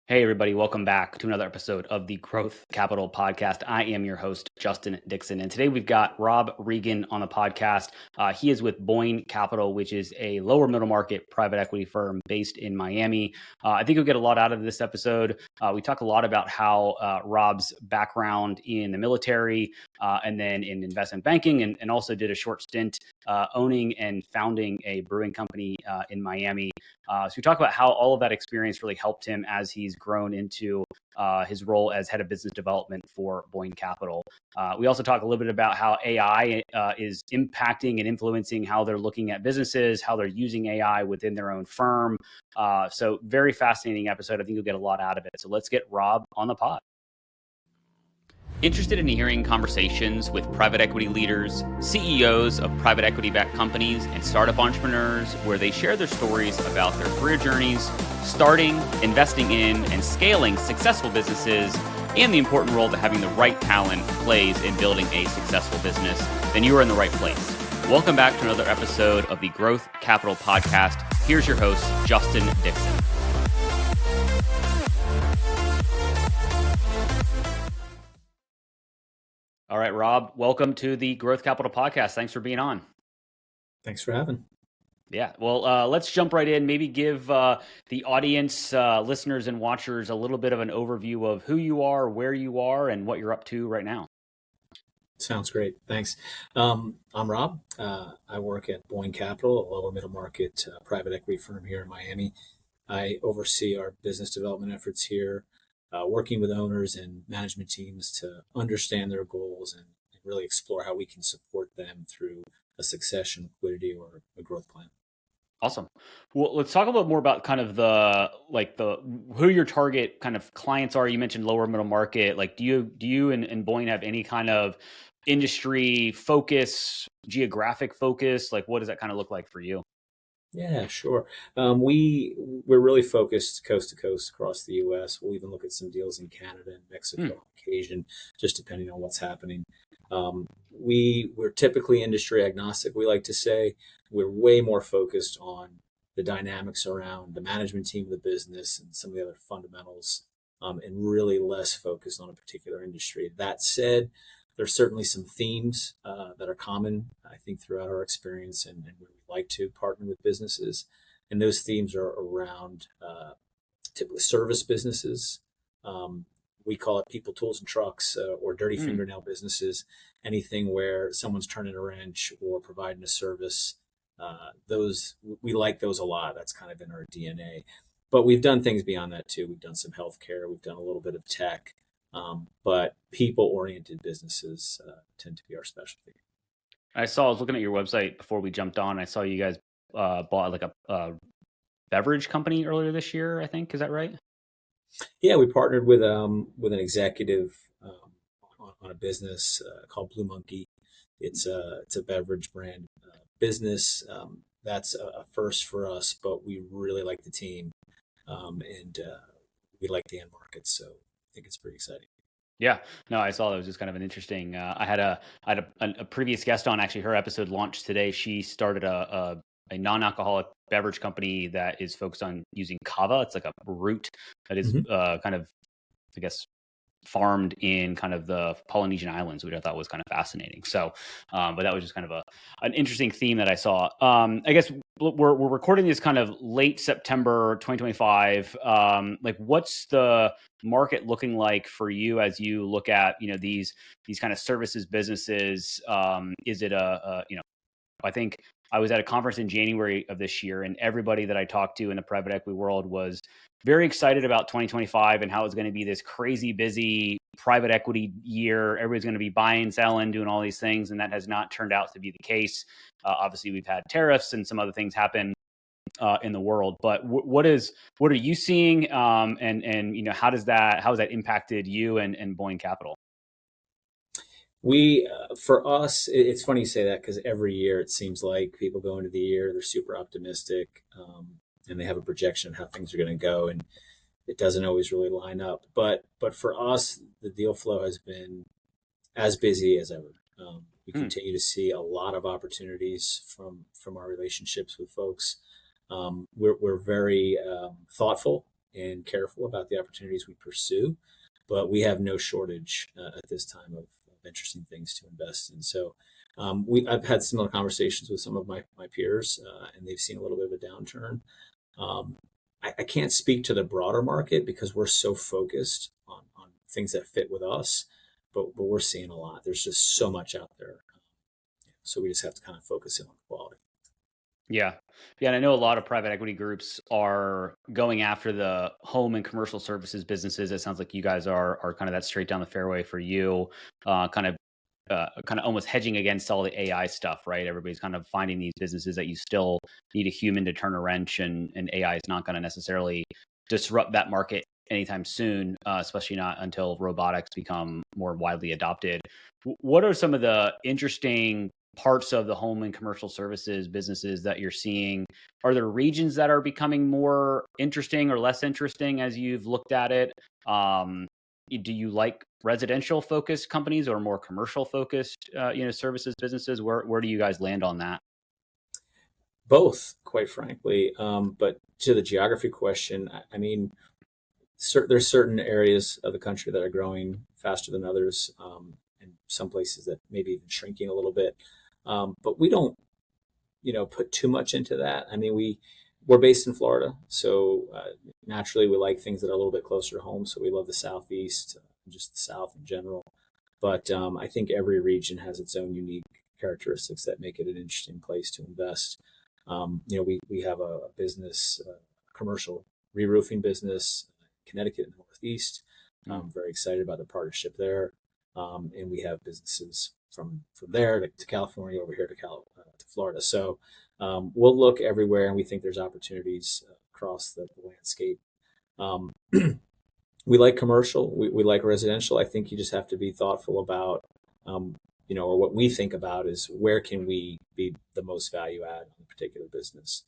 Hey, everybody, welcome back to another episode of the Growth Capital Podcast. I am your host, Justin Dixon, and today we've got Rob Regan on the podcast. He is with Boyne Capital, which is a lower middle market private equity firm based in Miami. I think you'll get a lot out of this episode. We talk a lot about how Rob's background in the military and then in investment banking, and also did a short stint owning and founding a brewing company in Miami. So we talk about how all of that experience really helped him as he's grown into his role as head of business development for Boyne Capital. We also talk a little bit about how AI is impacting and influencing how they're looking at businesses, how they're using AI within their own firm. So very fascinating episode. I think you'll get a lot out of it. So let's get Rob on the pod. Interested in hearing conversations with private equity leaders, CEOs of private equity-backed companies, and startup entrepreneurs where they share their stories about their career journeys, starting, investing in, and scaling successful businesses, and the important role that having the right talent plays in building a successful business, then you are in the right place. Welcome back to another episode of the Growth Capital Podcast. Here's your host, Justin Dixon. All right, Rob, welcome to the Growth Capital Podcast. Thanks for being on. Thanks for having. Yeah, well, let's jump right in. Maybe give the audience, listeners and watchers a little bit of an overview of who you are, where you are, and what you're up to right now. Sounds great. Thanks. I'm Rob. I work at Boyne Capital, a lower middle market private equity firm here in Miami. I oversee our business development efforts here, working with owners and management teams to understand their goals and really explore how we can support them through a succession, liquidity, or a growth plan. Awesome. Well, let's talk a little more about kind of the who your target kind of clients are. You mentioned lower middle market. Like, do you and Boyne have any kind of industry focus, geographic focus? Like, what does that kind of look like for you? Yeah, sure. We're really focused coast to coast across the U.S. We'll even look at some deals in Canada and Mexico on occasion, just depending on what's happening. We're typically industry agnostic. We like to say we're way more focused on the dynamics around the management team of the business and some of the other fundamentals, and really less focused on a particular industry. That said, there's certainly some themes that are common, I think, throughout our experience and where we like to partner with businesses. And those themes are around typically service businesses. We call it people, tools, and trucks, or dirty fingernail businesses. Anything where someone's turning a wrench or providing a service. We like those a lot. That's kind of in our DNA. But we've done things beyond that too. We've done some healthcare. We've done a little bit of tech. But people-oriented businesses tend to be our specialty. I was looking at your website before we jumped on. I saw you guys bought like a beverage company earlier this year, I think. Is that right? Yeah, we partnered with an executive on a business called Blue Monkey. It's a beverage brand business. That's a first for us, but we really like the team, and we like the end market. So I think it's pretty exciting. Yeah, no, I saw that was just kind of an interesting. I had a previous guest on. Actually, her episode launched today. She started a non-alcoholic beverage company that is focused on using kava. It's like a root that is kind of, I guess, farmed in kind of the Polynesian islands, which I thought was kind of fascinating. So, but that was just kind of an interesting theme that I saw. I guess we're recording this kind of late September 2025. Like, what's the market looking like for you as you look at, these kind of services businesses? Is it I think I was at a conference in January of this year, and everybody that I talked to in the private equity world was very excited about 2025 and how it's going to be this crazy busy private equity year. Everybody's going to be buying, selling, doing all these things, and that has not turned out to be the case. Obviously, we've had tariffs and some other things happen in the world. But what are you seeing, and how has that impacted you and Boyne Capital? For us, it's funny you say that because every year it seems like people go into the year, they're super optimistic, and they have a projection of how things are going to go, and it doesn't always really line up. But for us, the deal flow has been as busy as ever. We continue to see a lot of opportunities from our relationships with folks. We're very thoughtful and careful about the opportunities we pursue, but we have no shortage at this time of interesting things to invest in. So I've had similar conversations with some of my peers, and they've seen a little bit of a downturn. Um, I can't speak to the broader market because we're so focused on things that fit with us, but we're seeing a lot. There's just so much out there. So we just have to kind of focus in on quality. Yeah. Yeah. And I know a lot of private equity groups are going after the home and commercial services businesses. It sounds like you guys are kind of that straight down the fairway for you, kind of almost hedging against all the AI stuff, right? Everybody's kind of finding these businesses that you still need a human to turn a wrench, and AI is not going to necessarily disrupt that market anytime soon, especially not until robotics become more widely adopted. What are some of the interesting parts of the home and commercial services businesses that you're seeing? Are there regions that are becoming more interesting or less interesting as you've looked at it? Do you like residential focused companies or more commercial focused, services businesses? Where do you guys land on that? Both, quite frankly. But to the geography question, I mean, there's certain areas of the country that are growing faster than others, and some places that maybe even shrinking a little bit. But we don't, put too much into that. I mean, we're based in Florida, so naturally we like things that are a little bit closer to home. So we love the Southeast, just the South in general. But I think every region has its own unique characteristics that make it an interesting place to invest. We have a business, commercial re-roofing business, Connecticut and Northeast. I'm very excited about the partnership there. And we have businesses from there to California, over here to Florida. So we'll look everywhere, and we think there's opportunities across the landscape. Um, we like commercial, we like residential. I think you just have to be thoughtful about, or what we think about is where can we be the most value add on a particular business.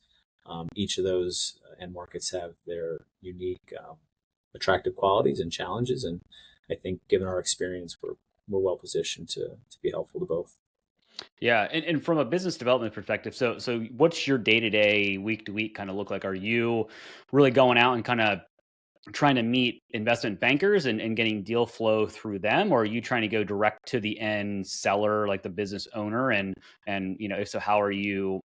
Each of those end markets have their unique, attractive qualities and challenges, and I think given our experience, we're well positioned to be helpful to both. Yeah, and from a business development perspective, so what's your day to day, week to week kind of look like? Are you really going out and kind of trying to meet investment bankers and getting deal flow through them, or are you trying to go direct to the end seller, like the business owner? And if so, how are you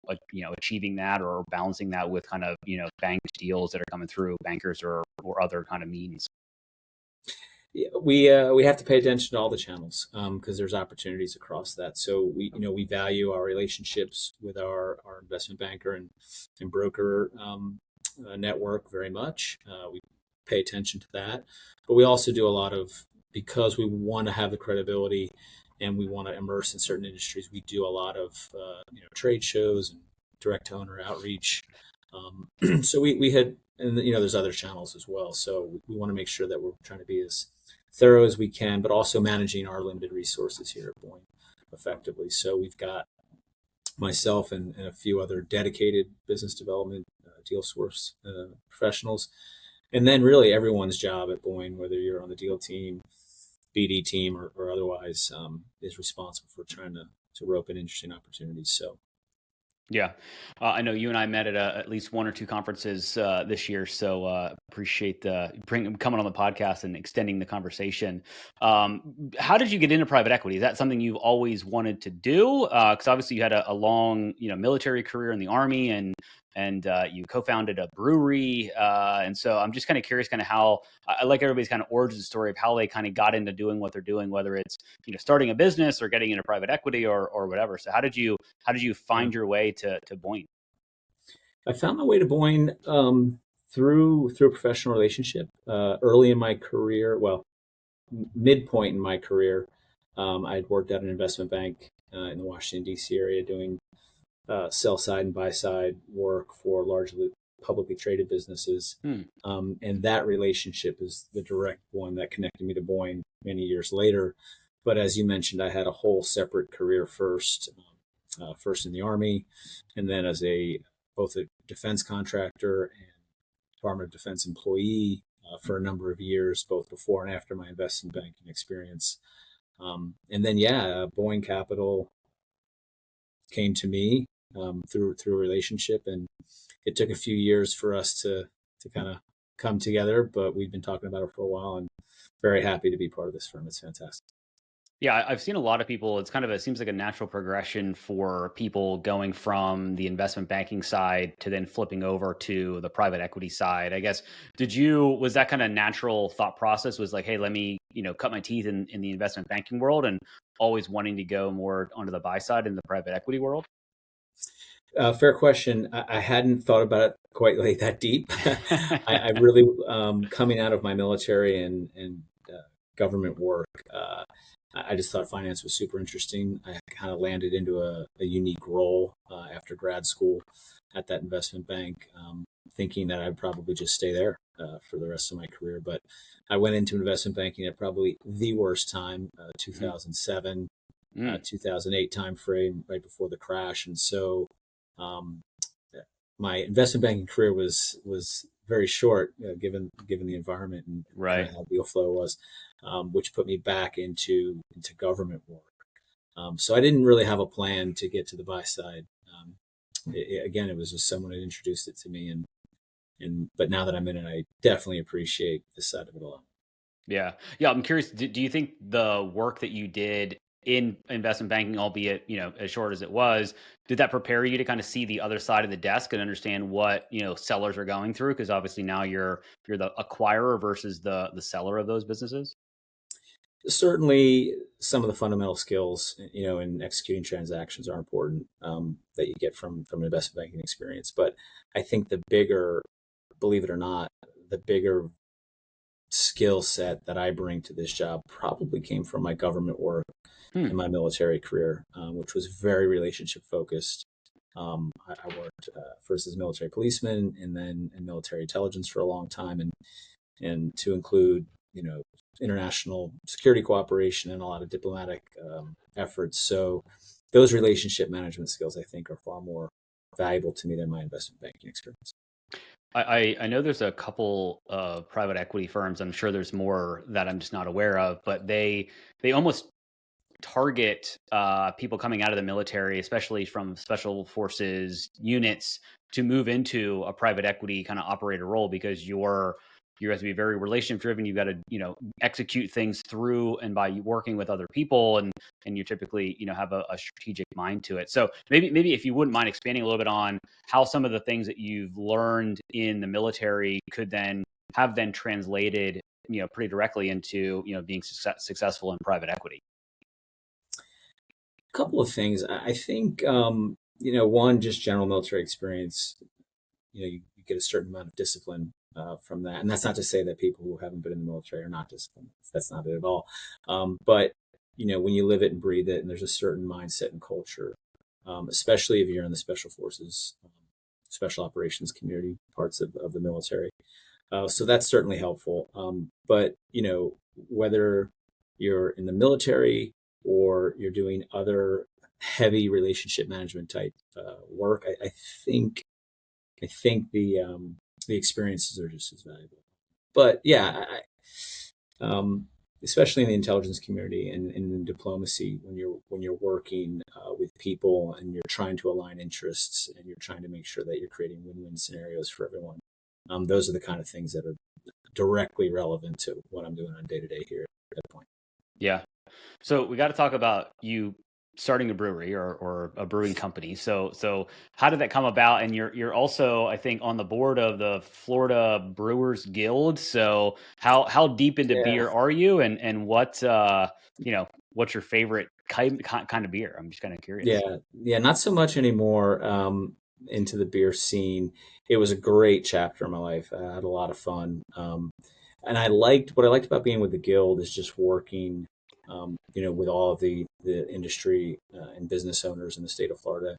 achieving that or balancing that with kind of banked deals that are coming through bankers or other kind of means? Yeah, we have to pay attention to all the channels because there's opportunities across that. So we value our relationships with our investment banker and broker network very much. We pay attention to that, but we also do a lot of, because we want to have the credibility and we want to immerse in certain industries. We do a lot of trade shows and direct to owner outreach. So we had, and there's other channels as well. So we want to make sure that we're trying to be as thorough as we can, but also managing our limited resources here at Boyne effectively. So we've got myself and a few other dedicated business development deal source professionals, and then really everyone's job at Boyne, whether you're on the deal team, BD team, or otherwise, is responsible for trying to rope in interesting opportunities. So Yeah. I know you and I met at least one or two conferences this year, so appreciate coming on the podcast and extending the conversation. How did you get into private equity? Is that something you've always wanted to do? Because obviously you had a long military career in the Army, and you co-founded a brewery, and so I'm just kind of curious, kind of how I like everybody's kind of origin story of how they kind of got into doing what they're doing, whether it's starting a business or getting into private equity or whatever. So how did you yeah. find your way to Boyne? I found my way to Boyne through a professional relationship early in my career. Well, midpoint in my career, I had worked at an investment bank in the Washington D.C. area doing sell side and buy side work for largely publicly traded businesses. Hmm. And that relationship is the direct one that connected me to Boyne many years later. But as you mentioned, I had a whole separate career first in the Army, and then as both a defense contractor and Department of Defense employee for a number of years, both before and after my investment banking experience. And then, Boyne Capital came to me through a relationship, and it took a few years for us to kind of come together, but we've been talking about it for a while, and very happy to be part of this firm. It's fantastic. Yeah, I've seen a lot of people. It's kind of, it seems like a natural progression for people going from the investment banking side to then flipping over to the private equity side. I guess, was that kind of natural thought process, was like, hey, let me, cut my teeth in the investment banking world, and always wanting to go more onto the buy side in the private equity world? Fair question. I hadn't thought about it quite like that deep. I really, coming out of my military and government work, I just thought finance was super interesting. I kind of landed into a unique role after grad school at that investment bank, thinking that I'd probably just stay there for the rest of my career. But I went into investment banking at probably the worst time, 2007, Mm. 2008 timeframe, right before the crash. And so um, my investment banking career was very short, given the environment and kind Right. of how deal flow was, which put me back into government work. So I didn't really have a plan to get to the buy side. Again, it was just someone had introduced it to me, and but now that I'm in it, I definitely appreciate this side of it a lot. Yeah. Yeah. I'm curious. Do you think the work that you did in investment banking, albeit, as short as it was, did that prepare you to kind of see the other side of the desk and understand what, sellers are going through? Because obviously now you're the acquirer versus the seller of those businesses. Certainly, some of the fundamental skills, in executing transactions are important, that you get from investment banking experience. But I think the bigger, believe it or not, the bigger skill set that I bring to this job probably came from my government work Hmm. in my military career, which was very relationship focused. I worked first as a military policeman and then in military intelligence for a long time, and to include, international security cooperation and a lot of diplomatic efforts. So those relationship management skills, I think, are far more valuable to me than my investment banking experience. I know there's a couple of private equity firms. I'm sure there's more that I'm just not aware of, but they almost target people coming out of the military, especially from special forces units, to move into a private equity kind of operator role, because you have to be very relationship driven. You've got to, execute things through and by working with other people, and you typically, have a strategic mind to it. So maybe if you wouldn't mind expanding a little bit on how some of the things that you've learned in the military could then have then translated, pretty directly into, being successful in private equity. A couple of things. I think, one, just general military experience. You get a certain amount of discipline from that, and that's not to say that people who haven't been in the military are not disciplined. That's not it at all. But when you live it and breathe it, and there's a certain mindset and culture, especially if you're in the special forces, special operations community parts of the military. So that's certainly helpful. But whether you're in the military or you're doing other heavy relationship management type work, I think the experiences are just as valuable. But yeah, especially in the intelligence community and in diplomacy, when you're working with people and you're trying to align interests and you're trying to make sure that you're creating win-win scenarios for everyone, those are the kind of things that are directly relevant to what I'm doing on day to day here at that point. Yeah. So we got to talk about you starting a brewery, or a brewing company. So how did that come about? And you're also, I think, on the board of the Florida Brewers Guild. So how deep into Yeah, beer are you, and what's your favorite kind of beer? I'm just kind of curious. yeah, not so much anymore. Into the beer scene, it was a great chapter in my life. I had a lot of fun, and what I liked about being with the guild is just working, with all of the industry and business owners in the state of Florida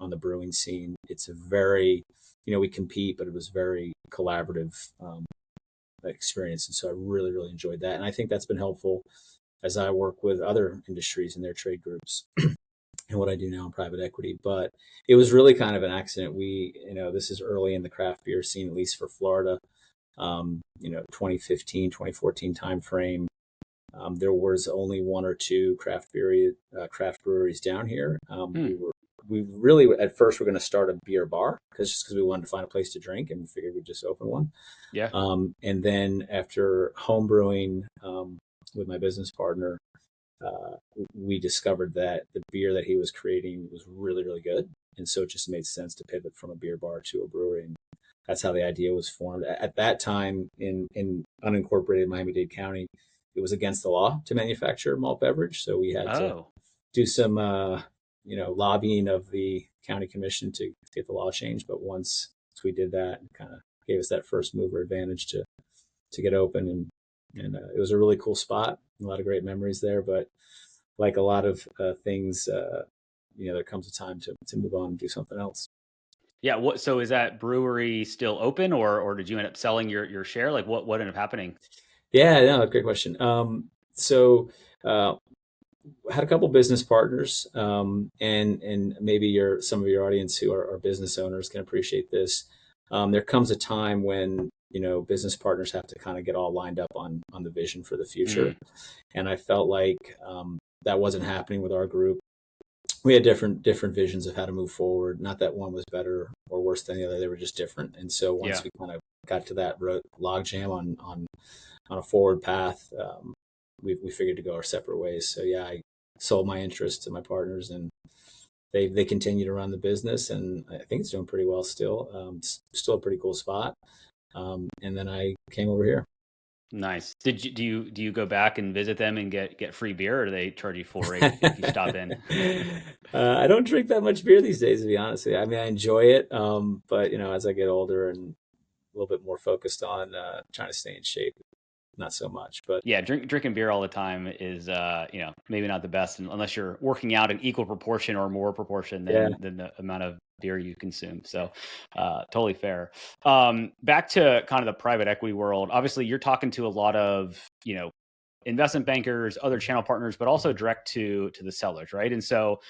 on the brewing scene. It's a very, we compete, but it was very collaborative experience, and so I really really enjoyed that, and I think that's been helpful as I work with other industries and their trade groups and what I do now in private equity. But it was really kind of an accident. This is early in the craft beer scene, at least for Florida. 2015, 2014 timeframe. There was only one or two craft breweries down here. Hmm. We were we really at first were going to start a beer bar because we wanted to find a place to drink, and we figured we'd just open one. Yeah. And then after home brewing with my business partner, we discovered that the beer that he was creating was really, really good. And so it just made sense to pivot from a beer bar to a brewery. And that's how the idea was formed. At that time in unincorporated Miami-Dade County, it was against the law to manufacture malt beverage. So we had to Oh, do some, lobbying of the county commission to get the law changed. But once we did that, it kind of gave us that first mover advantage to get open. And it was a really cool spot. A lot of great memories there. But like a lot of things, there comes a time to move on and do something else. yeah. So is that brewery still open, or did you end up selling your share? Like what ended up happening? Yeah, no, great question. So had a couple business partners, and maybe some of your audience who are business owners can appreciate this. There comes a time when business partners have to kind of get all lined up on the vision for the future, and I felt like that wasn't happening with our group. We had different visions of how to move forward. Not that one was better or worse than the other; they were just different. And so once we kind of got to that logjam on a forward path, we figured to go our separate ways. So yeah, I sold my interest to my partners, and they continue to run the business, and I think it's doing pretty well still. Still a pretty cool spot. And then I came over here. Nice. Do you go back and visit them and get free beer, or do they charge you full rate if you stop in? I don't drink that much beer these days, to be honest with you. I mean, I enjoy it, but as I get older and a little bit more focused on trying to stay in shape, not so much. But Yeah, drinking beer all the time is maybe not the best unless you're working out in equal proportion or more proportion yeah, than the amount of beer you consume. So totally fair. Back to kind of the private equity world. Obviously, you're talking to a lot of investment bankers, other channel partners, but also direct to the sellers, right? And so,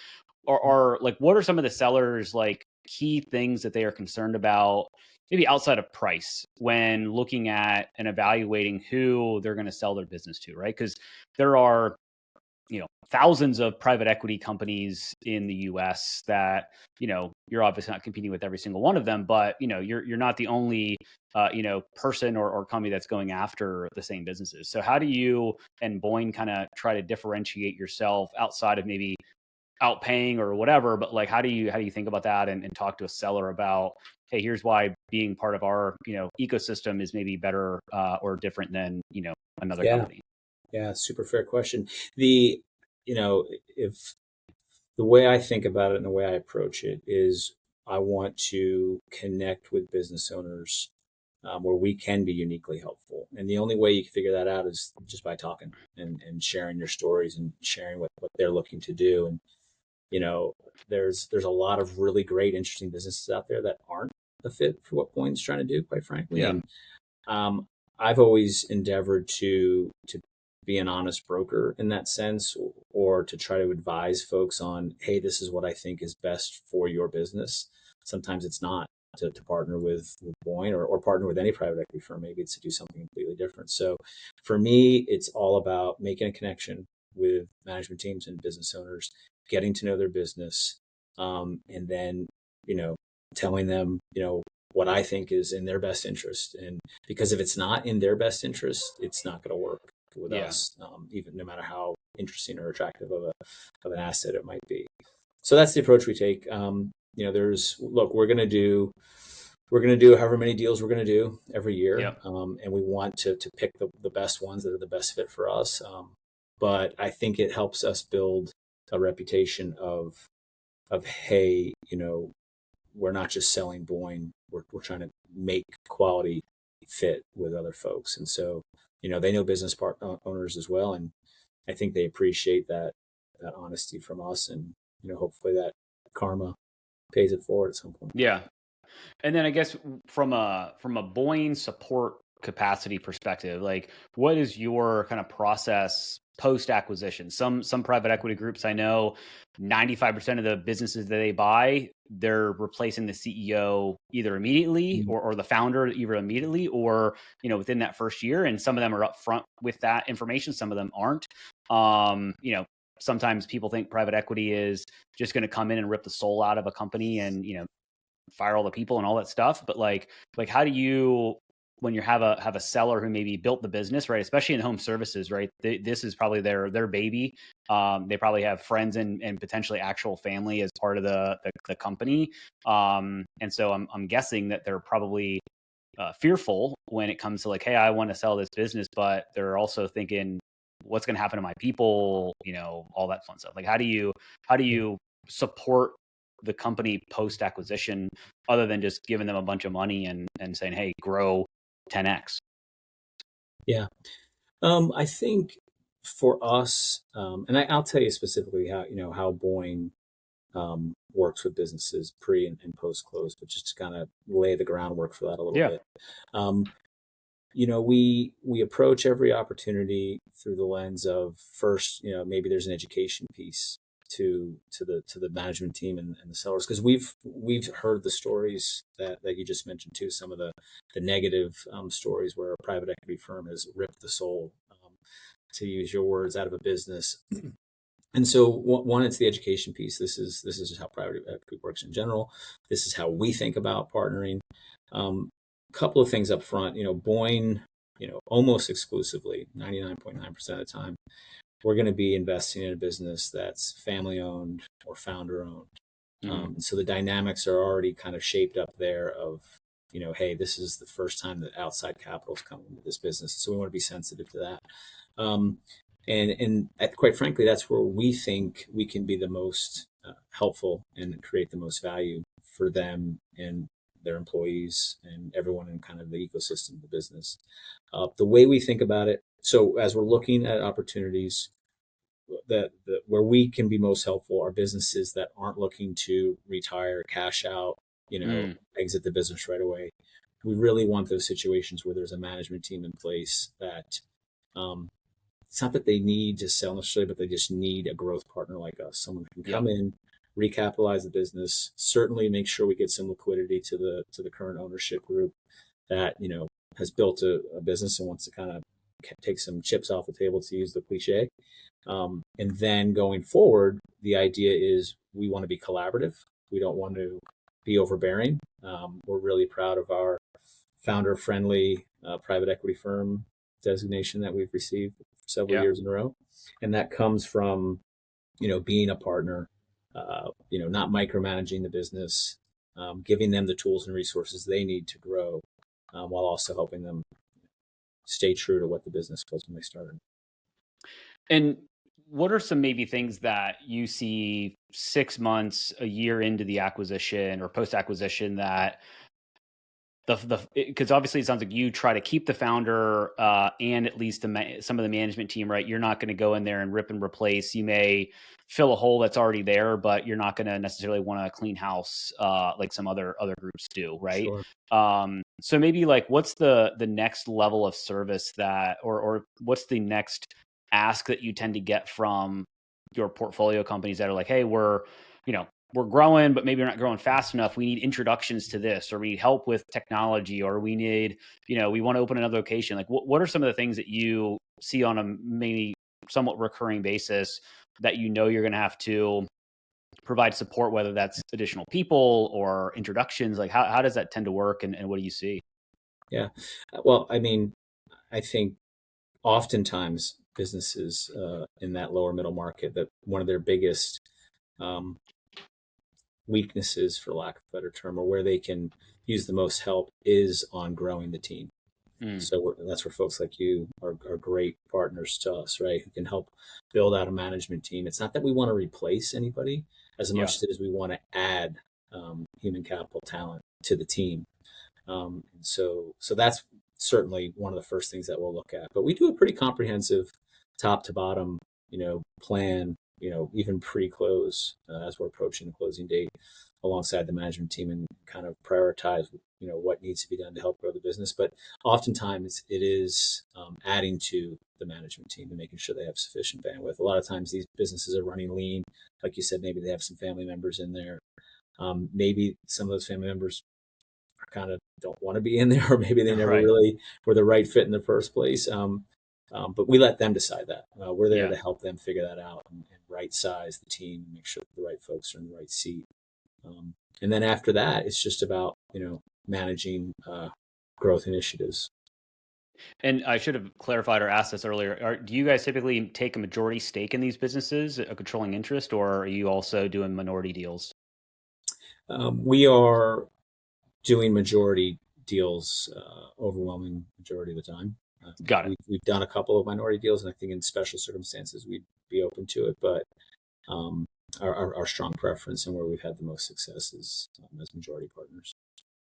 are like, what are some of the sellers like key things that they are concerned about? Maybe outside of price when looking at and evaluating who they're going to sell their business to, right? Because there are, thousands of private equity companies in the US that, you're obviously not competing with every single one of them, but, you're not the only, person or company that's going after the same businesses. So how do you and Boyne kind of try to differentiate yourself outside of maybe outpaying or whatever, but like how do you think about that and talk to a seller about, hey, here's why being part of our ecosystem is maybe better or different than another yeah, company? yeah. Super fair question. If the way I think about it and the way I approach it is, I want to connect with business owners where we can be uniquely helpful. And the only way you can figure that out is just by talking and sharing your stories and sharing what they're looking to do. And there's a lot of really great, interesting businesses out there that aren't a fit for what Boyne's trying to do, quite frankly. Yeah. And I've always endeavored to be an honest broker in that sense, or to try to advise folks on, hey, this is what I think is best for your business. Sometimes it's not to partner with Boyne or partner with any private equity firm. Maybe it's to do something completely different. So for me, it's all about making a connection with management teams and business owners, getting to know their business, and then, telling them, what I think is in their best interest. And because if it's not in their best interest, it's not going to work with Yeah. us, even no matter how interesting or attractive of an asset it might be. So that's the approach we take. We're going to do however many deals we're going to do every year. Yep. And we want to pick the best ones that are the best fit for us. But I think it helps us build a reputation of, hey, we're not just selling Boyne. We're trying to make quality fit with other folks. And so, they know business owners as well. And I think they appreciate that honesty from us. And, hopefully that karma pays it forward at some point. Yeah. And then I guess from a Boyne support capacity perspective, like what is your kind of process post acquisition? Some private equity groups, I know 95% of the businesses that they buy, they're replacing the CEO either immediately or the founder either immediately or within that first year. And some of them are upfront with that information, some of them aren't. sometimes people think private equity is just going to come in and rip the soul out of a company and, fire all the people and all that stuff. But like how do you, when you have a seller who maybe built the business, right? Especially in home services, right? This is probably their baby. They probably have friends and potentially actual family as part of the company. And so I'm guessing that they're probably fearful when it comes to like, hey, I want to sell this business, but they're also thinking, what's going to happen to my people? All that fun stuff. Like, how do you support the company post acquisition, other than just giving them a bunch of money and saying, hey, grow 10x? Yeah. I think for us, and I'll tell you specifically how Boyne works with businesses pre and post close, but just to kind of lay the groundwork for that a little Yeah. bit. Um, we approach every opportunity through the lens of first, maybe there's an education piece to the management team and the sellers, because we've heard the stories that you just mentioned too, some of the negative stories where a private equity firm has ripped the soul, to use your words, out of a business. And so one, it's the education piece. This is just how private equity works in general. This is how we think about partnering. Couple of things up front. Boyne, almost exclusively, 99.9% of the time, we're going to be investing in a business that's family owned or founder owned. So the dynamics are already kind of shaped up there of, hey, this is the first time that outside capital's come into this business. So we want to be sensitive to that. And quite frankly, that's where we think we can be the most helpful and create the most value for them and their employees and everyone in kind of the ecosystem of the business. The way we think about it, so as we're looking at opportunities that where we can be most helpful, are businesses that aren't looking to retire, cash out, exit the business right away. We really want those situations where there's a management team in place that it's not that they need to sell necessarily, but they just need a growth partner like us, someone who can come in, recapitalize the business, certainly make sure we get some liquidity to the current ownership group that has built a business and wants to kind of take some chips off the table, to use the cliche. And then going forward, the idea is we want to be collaborative. We don't want to be overbearing. We're really proud of our founder-friendly private equity firm designation that we've received for several years in a row. And that comes from, being a partner, not micromanaging the business, giving them the tools and resources they need to grow, while also helping them stay true to what the business was when they started. And what are some maybe things that you see 6 months, a year into the acquisition or post acquisition that because obviously it sounds like you try to keep the founder and at least some of the management team, right? You're not going to go in there and rip and replace. You may fill a hole that's already there, but you're not going to necessarily want to clean house like some other groups do, right? Sure. So maybe like what's the next level of service that, or what's the next ask that you tend to get from your portfolio companies that are like, hey, we're growing, but maybe we're not growing fast enough. We need introductions to this, or we need help with technology, or we need, we want to open another location. Like what are some of the things that you see on a maybe somewhat recurring basis that you're going to have to provide support, whether that's additional people or introductions? Like how does that tend to work, and what do you see? Yeah. Well, I mean, I think oftentimes businesses in that lower middle market, that one of their biggest weaknesses, for lack of a better term, or where they can use the most help, is on growing the team. So that's where folks like you are great partners to us, right? Who can help build out a management team. It's not that we want to replace anybody as much as we want to add human capital talent to the team. So that's certainly one of the first things that we'll look at. But we do a pretty comprehensive top to bottom, plan, even pre-close, as we're approaching the closing date, alongside the management team, and kind of prioritize, what needs to be done to help grow the business. But oftentimes it is adding to the management team and making sure they have sufficient bandwidth. A lot of times these businesses are running lean. Like you said, maybe they have some family members in there. Maybe some of those family members kind of don't want to be in there, or maybe they never really were the right fit in the first place. But we let them decide that. We're there to help them figure that out and right size the team, make sure the right folks are in the right seat. And then after that, it's just about, managing growth initiatives. And I should have clarified or asked this earlier. Do you guys typically take a majority stake in these businesses, a controlling interest, or are you also doing minority deals? We are doing majority deals, overwhelming majority of the time. Got it. We've done a couple of minority deals, and I think in special circumstances we'd be open to it. But um, our strong preference and where we've had the most success is as majority partners.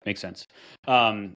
Makes sense. Um,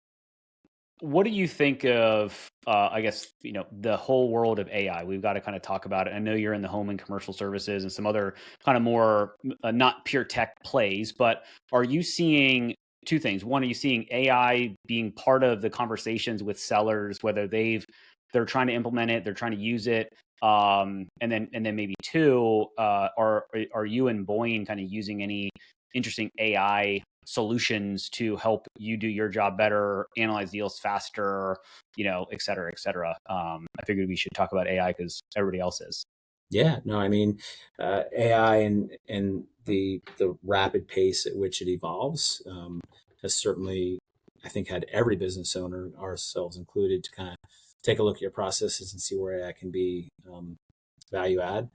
what do you think of, I guess, the whole world of AI? We've got to kind of talk about it. I know you're in the home and commercial services and some other kind of more not pure tech plays, but are you seeing two things? One, are you seeing AI being part of the conversations with sellers, whether they're trying to implement it, they're trying to use it, and then maybe two, are you and Boyne kind of using any interesting AI solutions to help you do your job better, analyze deals faster, et cetera, et cetera. I figured we should talk about AI because everybody else is. Yeah, no, I mean, AI and the rapid pace at which it evolves has certainly, I think, had every business owner, ourselves included, to kind of take a look at your processes and see where AI can be value add.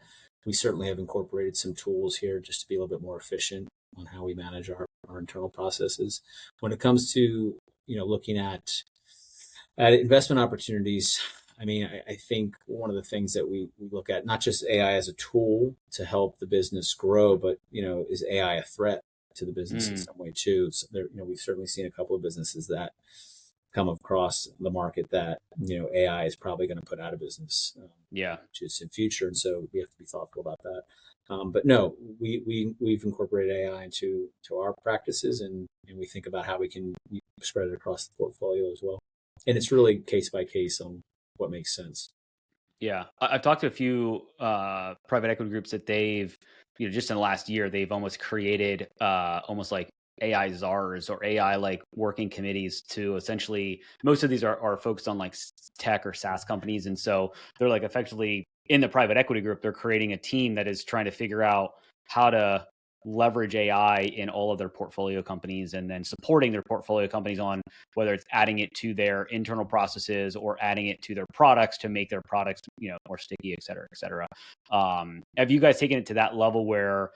We certainly have incorporated some tools here just to be a little bit more efficient on how we manage our internal processes. When it comes to looking at investment opportunities, I mean, I think one of the things that we look at, not just AI as a tool to help the business grow, but is AI a threat to the business in Mm, some way too? So there, we've certainly seen a couple of businesses that come across the market that AI is probably going to put out of business, yeah. just in future, and so we have to be thoughtful about that. But no, we've incorporated AI into our practices, and we think about how we can spread it across the portfolio as well. And it's really case by case on what makes sense. Yeah, I've talked to a few private equity groups that they've, just in the last year, they've almost created almost like AI czars or AI like working committees to essentially. Most of these are focused on like tech or SaaS companies, and so they're like effectively in the private equity group. They're creating a team that is trying to figure out how to leverage AI in all of their portfolio companies, and then supporting their portfolio companies on whether it's adding it to their internal processes or adding it to their products to make their products, more sticky, et cetera, et cetera. Have you guys taken it to that level where,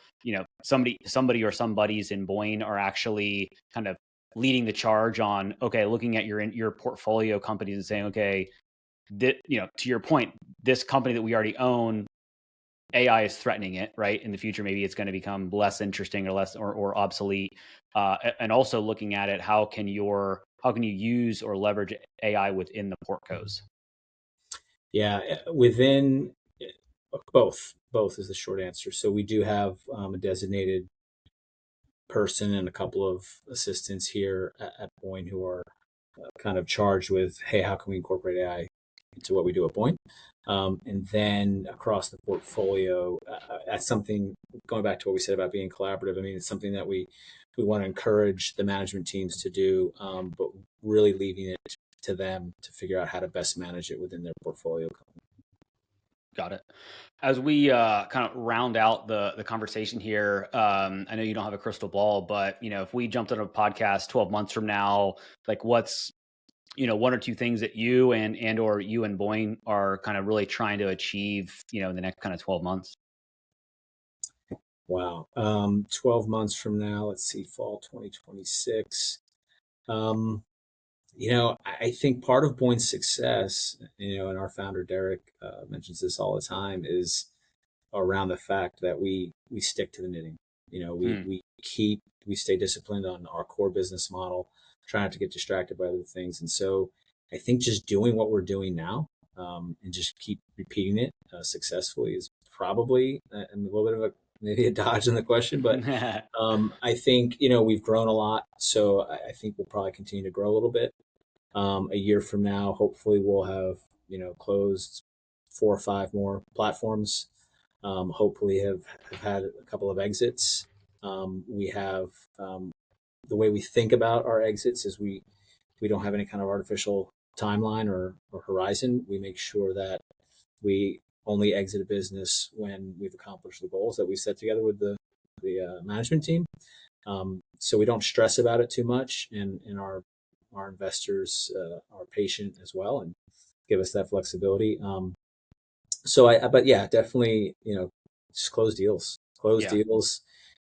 somebody or some buddies in Boyne are actually kind of leading the charge on, okay, looking at your portfolio companies and saying, okay, to your point, this company that we already own, AI is threatening it, right? In the future, maybe it's going to become less interesting or less or obsolete. And also looking at it, how can you use or leverage AI within the portcos? Yeah, within both is the short answer. So we do have a designated person and a couple of assistants here at Boyne who are kind of charged with, hey, how can we incorporate AI into what we do at Boyne? And then across the portfolio, that's something, going back to what we said about being collaborative. I mean, it's something that we want to encourage the management teams to do, but really leaving it to them to figure out how to best manage it within their portfolio company. Got it. As we kind of round out the conversation here, I know you don't have a crystal ball, but if we jumped on a podcast 12 months from now, like what's one or two things that you and or you and Boyne are kind of really trying to achieve, in the next kind of 12 months? Wow. 12 months from now, let's see, fall 2026. Um, I think part of Boyne's success, and our founder, Derek, mentions this all the time, is around the fact that we stick to the knitting. Hmm. We stay disciplined on our core business model, try not to get distracted by other things. And so I think just doing what we're doing now, and just keep repeating it successfully is probably a little bit of maybe a dodge in the question, but I think we've grown a lot, so I think we'll probably continue to grow a little bit. A year from now, hopefully, we'll have closed 4 or 5 more platforms. Hopefully, have had a couple of exits. We have the way we think about our exits is we don't have any kind of artificial timeline or horizon. We make sure that we only exit a business when we've accomplished the goals that we set together with the management team. So we don't stress about it too much, and our investors are patient as well and give us that flexibility. But yeah, definitely, just close deals,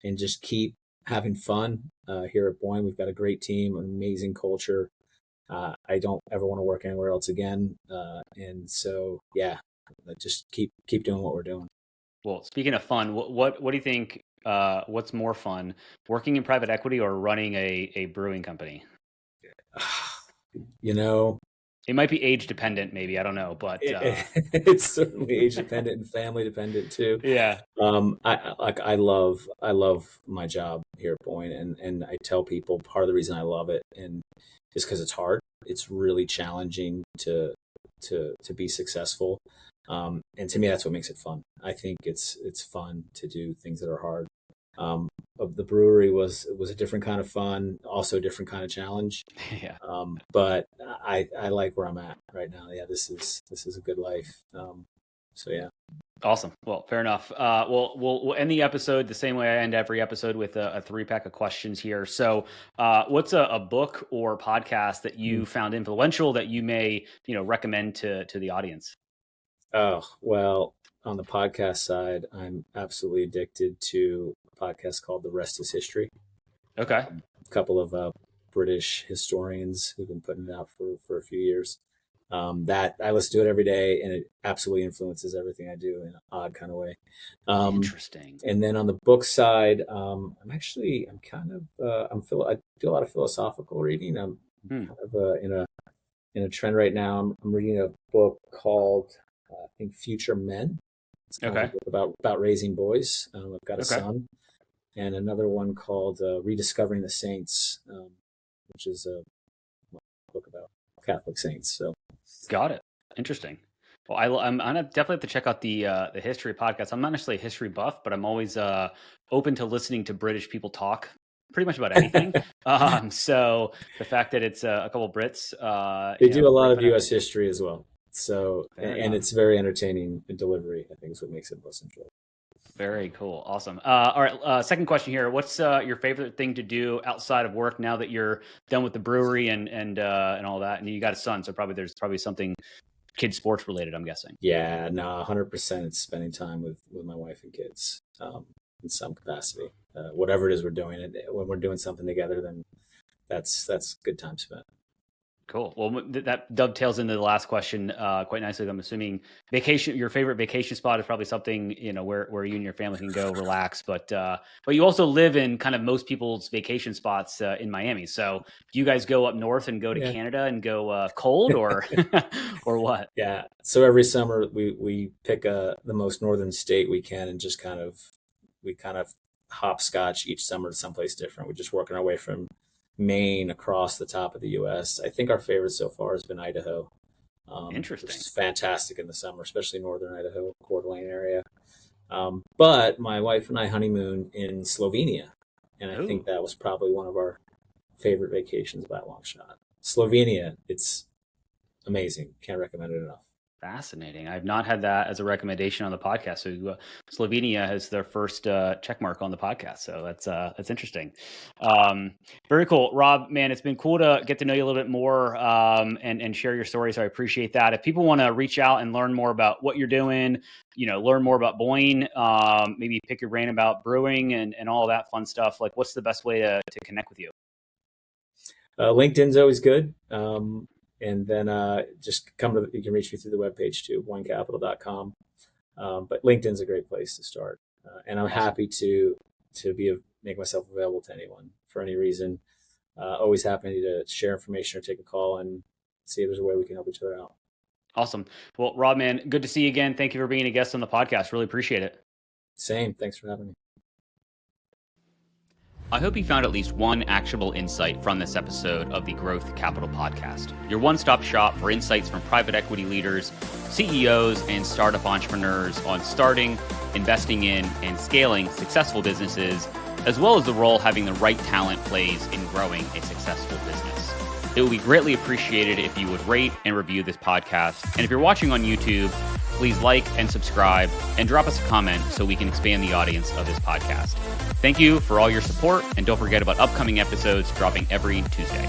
and just keep having fun. Here at Boyne, we've got a great team, an amazing culture. I don't ever want to work anywhere else again. And so, yeah, just keep doing what we're doing. Well, speaking of fun, what do you think? What's more fun, working in private equity or running a brewing company? It might be age dependent, maybe, I don't know, but it's certainly age dependent and family dependent too. Yeah. I love my job here at Boyne, and I tell people part of the reason I love it and is because it's hard. It's really challenging to be successful. And to me, that's what makes it fun. I think it's fun to do things that are hard. The brewery was a different kind of fun, also a different kind of challenge. Yeah. But I like where I'm at right now. Yeah, this is a good life. So yeah. Awesome. Well, fair enough. We'll end the episode the same way I end every episode with a 3-pack of questions here. So, what's a book or podcast that you found influential that you may recommend to the audience? Oh, well, on the podcast side, I'm absolutely addicted to a podcast called The Rest is History. Okay. A couple of British historians who've been putting it out for a few years. That I listen to it every day, and it absolutely influences everything I do in an odd kind of way. Interesting. And then on the book side, I do a lot of philosophical reading. I'm kind of in a trend right now. I'm reading a book called I think Future Men. It's kind of a book about raising boys. I've got a son, and another one called Rediscovering the Saints, which is a book about Catholic saints. So, got it. Interesting. Well, I'm gonna definitely have to check out the history podcast. I'm not necessarily a history buff, but I'm always open to listening to British people talk pretty much about anything. So the fact that it's a couple of Brits, they do a lot of U.S. history as well. So, and it's very entertaining delivery, I think is what makes it most enjoyable. Very cool. Awesome. All right. Second question here. What's your favorite thing to do outside of work now that you're done with the brewery and all that? And you got a son, so there's something kid sports related, I'm guessing. Yeah, no, 100% it's spending time with my wife and kids in some capacity. Whatever it is we're doing, when we're doing something together, then that's good time spent. Cool. Well, that dovetails into the last question quite nicely. I'm assuming your favorite vacation spot is probably something, where you and your family can go relax, but you also live in kind of most people's vacation spots in Miami. So do you guys go up north and go to Canada and go cold or or what? Yeah. So every summer we pick the most northern state we can and just kind of hopscotch each summer to someplace different. We're just working our way from Maine across the top of the U.S. I think our favorite so far has been Idaho. Interesting. Which is fantastic in the summer, especially northern Idaho, Coeur d'Alene area. But my wife and I honeymooned in Slovenia, and I think that was probably one of our favorite vacations by a long shot. Slovenia, it's amazing. Can't recommend it enough. Fascinating. I've not had that as a recommendation on the podcast. So Slovenia has their first check mark on the podcast. So that's interesting. Very cool. Rob, man, it's been cool to get to know you a little bit more and share your story. So I appreciate that. If people want to reach out and learn more about what you're doing, learn more about Boyne, maybe pick your brain about brewing and all that fun stuff, like what's the best way to connect with you? LinkedIn's always good. And then just you can reach me through the webpage too, boynecapital.com. But LinkedIn's a great place to start. And I'm happy to make myself available to anyone for any reason. Always happy to share information or take a call and see if there's a way we can help each other out. Awesome. Well, Rob, man, good to see you again. Thank you for being a guest on the podcast. Really appreciate it. Same. Thanks for having me. I hope you found at least one actionable insight from this episode of the Growth Capital Podcast, your one-stop shop for insights from private equity leaders, CEOs, and startup entrepreneurs on starting, investing in, and scaling successful businesses, as well as the role having the right talent plays in growing a successful business. It would be greatly appreciated if you would rate and review this podcast. And if you're watching on YouTube, please like and subscribe and drop us a comment so we can expand the audience of this podcast. Thank you for all your support, and don't forget about upcoming episodes dropping every Tuesday.